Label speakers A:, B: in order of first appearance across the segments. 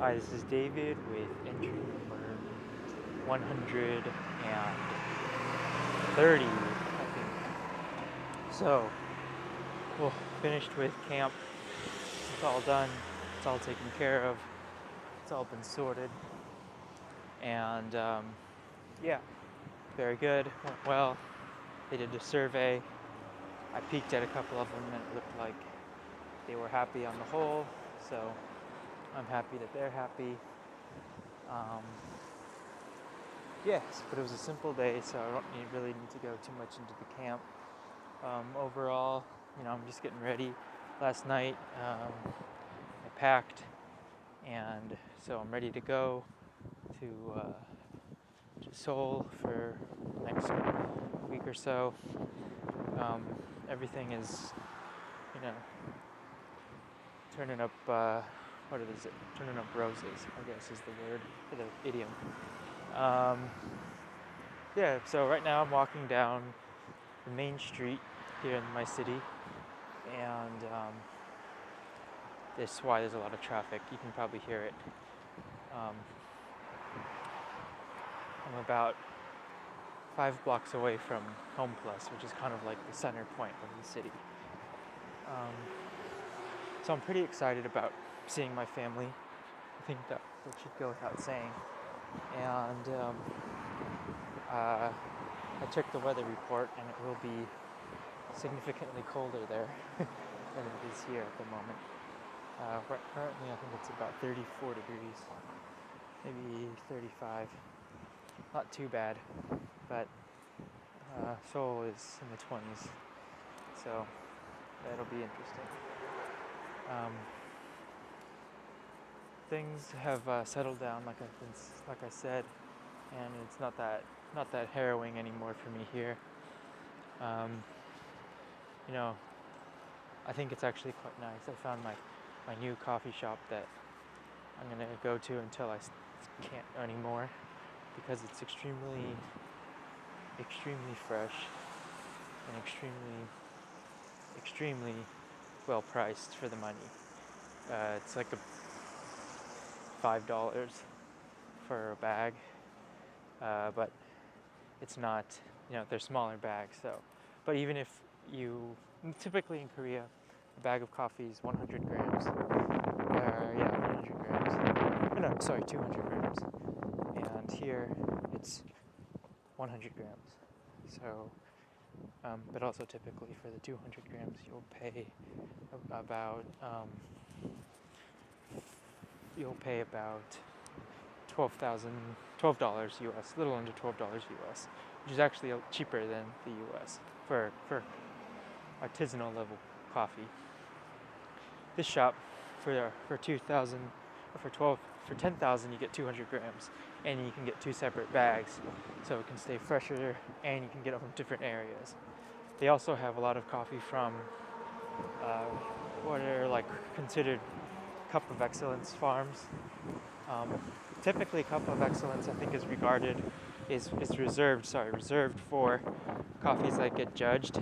A: Hi, this is David with entry number 130, I think. So, well, finished with camp. It's all done. It's all taken care of. It's all been sorted. And yeah, very good. Went well. They did a survey. I peeked at a couple of them and it looked like they were happy on the whole. So I'm happy that they're happy. Yes, but it was a simple day, so I don't really need to go too much into the camp. Overall, I'm just getting ready. Last night, I packed, and so I'm ready to go to Seoul for the next week or so. Everything is, turning up, what is it? Turning up roses, I guess is the word, for the idiom. Yeah, so right now I'm walking down the main street here in my city, and this is why there's a lot of traffic. You can probably hear it. I'm about 5 blocks away from Home Plus, which is kind of like the center point of the city. So I'm pretty excited about seeing my family. I think that should go without saying. And I checked the weather report, and it will be significantly colder there than it is here at the moment. Currently, I think it's about 34 degrees, maybe 35. Not too bad, but Seoul is in the 20s, so that'll be interesting. Things have settled down, like I said, and it's not that harrowing anymore for me here. I think it's actually quite nice. I found my new coffee shop that I'm gonna go to until I can't anymore, because it's extremely fresh and extremely well priced for the money. It's like $5 for a bag, but it's not, they're smaller bags. So, but even if typically in Korea, a bag of coffee is 100 grams. 100 grams. No, sorry, 200 grams. And here it's 100 grams. So, but also typically for the 200 grams, you'll pay about $12 US, a little under $12 US, which is actually cheaper than the US for artisanal level coffee. This shop for 2,000 or for 10,000 you get 200 grams, and you can get 2 separate bags, so it can stay fresher and you can get it from different areas. They also have a lot of coffee from what are like considered Cup of Excellence farms. Typically, Cup of Excellence, I think, is reserved for coffees that get judged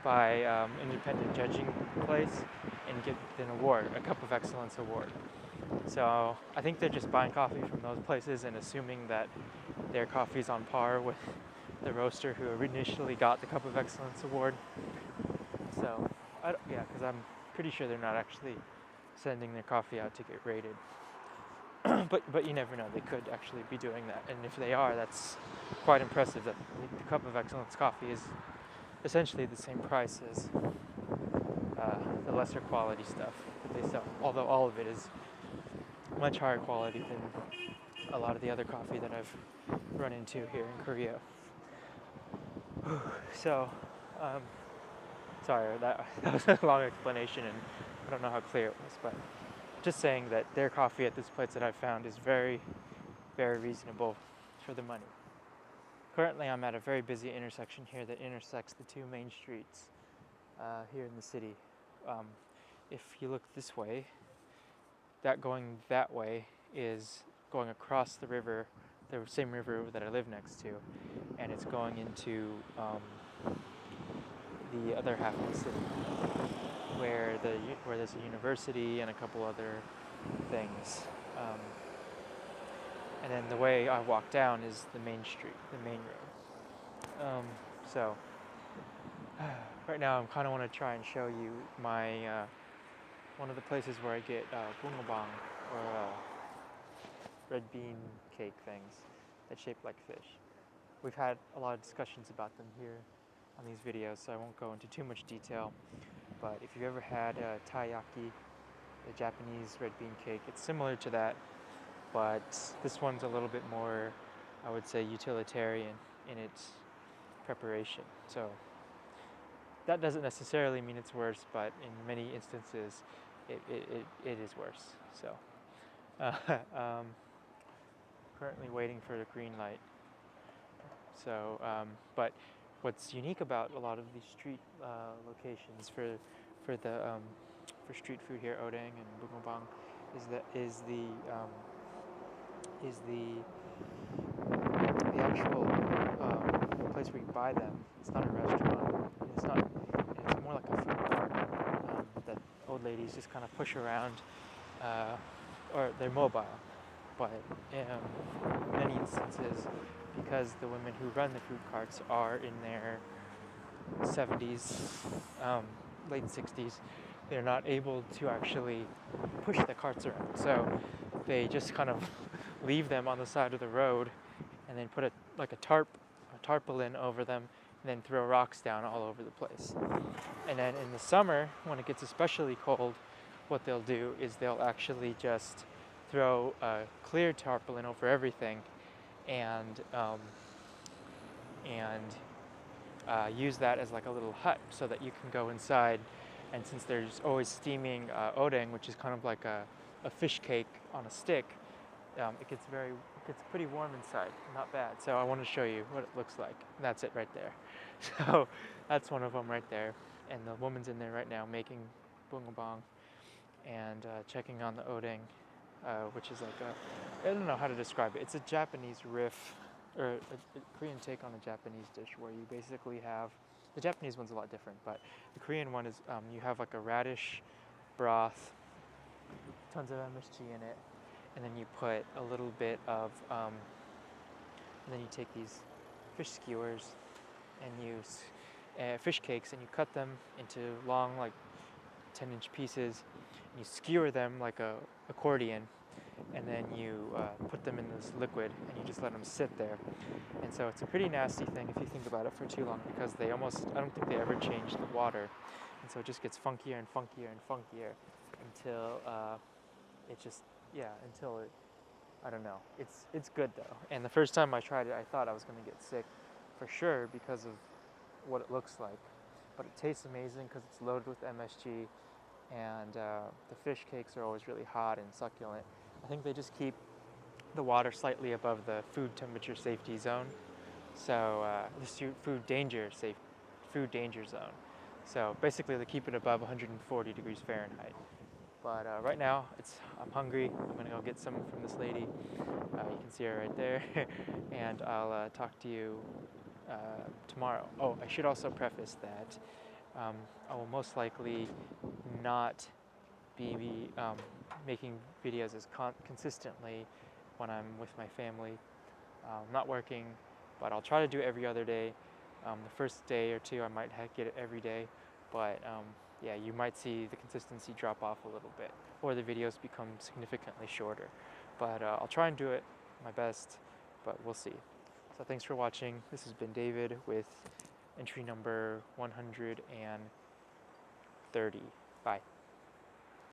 A: by independent judging place and get an award, a Cup of Excellence award. So I think they're just buying coffee from those places and assuming that their coffee's on par with the roaster who initially got the Cup of Excellence award. So, because I'm pretty sure they're not actually sending their coffee out to get rated. But you never know, they could actually be doing that. And if they are, that's quite impressive that the Cup of Excellence coffee is essentially the same price as the lesser quality stuff that they sell. Although all of it is much higher quality than a lot of the other coffee that I've run into here in Korea. So, sorry, that was a long explanation, and I don't know how clear it was, but just saying that their coffee at this place that I've found is very, very reasonable for the money. Currently, I'm at a very busy intersection here that intersects the 2 main streets here in the city. If you look this way, going that way is going across the river, the same river that I live next to, and it's going into the other half of the city, where there's a university and a couple other things. Um, and then the way I walk down is the main street, the main road. So right now I kind of want to try and show you my one of the places where I get bungabang, or red bean cake things that shape like fish. We've had a lot of discussions about them here on these videos, so I won't go into too much detail. But if you've ever had taiyaki, the Japanese red bean cake, it's similar to that, but this one's a little bit more, I would say, utilitarian in its preparation. So that doesn't necessarily mean it's worse, but in many instances it is worse. So currently waiting for the green light. So but what's unique about a lot of these street locations for the for street food here, odeng and bungabang, is the actual place where you buy them. It's not a restaurant. It's not. It's more like a food cart that old ladies just kind of push around, or they're mobile. But in many instances, because the women who run the food carts are in their 70s, late 60s, they're not able to actually push the carts around. So they just kind of leave them on the side of the road and then put a tarpaulin over them, and then throw rocks down all over the place. And then in the summer, when it gets especially cold, what they'll do is they'll actually just throw a clear tarpaulin over everything and use that as like a little hut so that you can go inside. And since there's always steaming odeng, which is kind of like a fish cake on a stick, it gets pretty warm inside, not bad. So I want to show you what it looks like. That's it right there. So that's one of them right there. And the woman's in there right now making bungabang and checking on the odeng, which is like I don't know how to describe it. It's a Japanese riff, or a Korean take on a Japanese dish, where you basically have, the Japanese one's a lot different, but the Korean one is you have like a radish broth, tons of MSG in it, and then you put a little bit of, and then you take these fish skewers and use fish cakes, and you cut them into long, like 10-inch pieces, and you skewer them like a accordion, and then you put them in this liquid, and you just let them sit there. And so it's a pretty nasty thing if you think about it for too long, because I don't think they ever change the water, and so it just gets funkier and funkier and funkier until I don't know. It's good though. And the first time I tried it, I thought I was going to get sick for sure because of what it looks like, but it tastes amazing because it's loaded with MSG, and the fish cakes are always really hot and succulent. I think they just keep the water slightly above the food temperature safety zone, so the food danger zone. So basically they keep it above 140 degrees Fahrenheit. But right now I'm hungry. I'm gonna go get some from this lady. You can see her right there. And I'll talk to you tomorrow. Oh, I should also preface that I will most likely not be making videos as consistently when I'm with my family. I'm not working, but I'll try to do it every other day. The first day or two I might get it every day, but yeah, you might see the consistency drop off a little bit, or the videos become significantly shorter. But I'll try and do it my best, but we'll see. So thanks for watching. This has been David with entry number 130. Bye.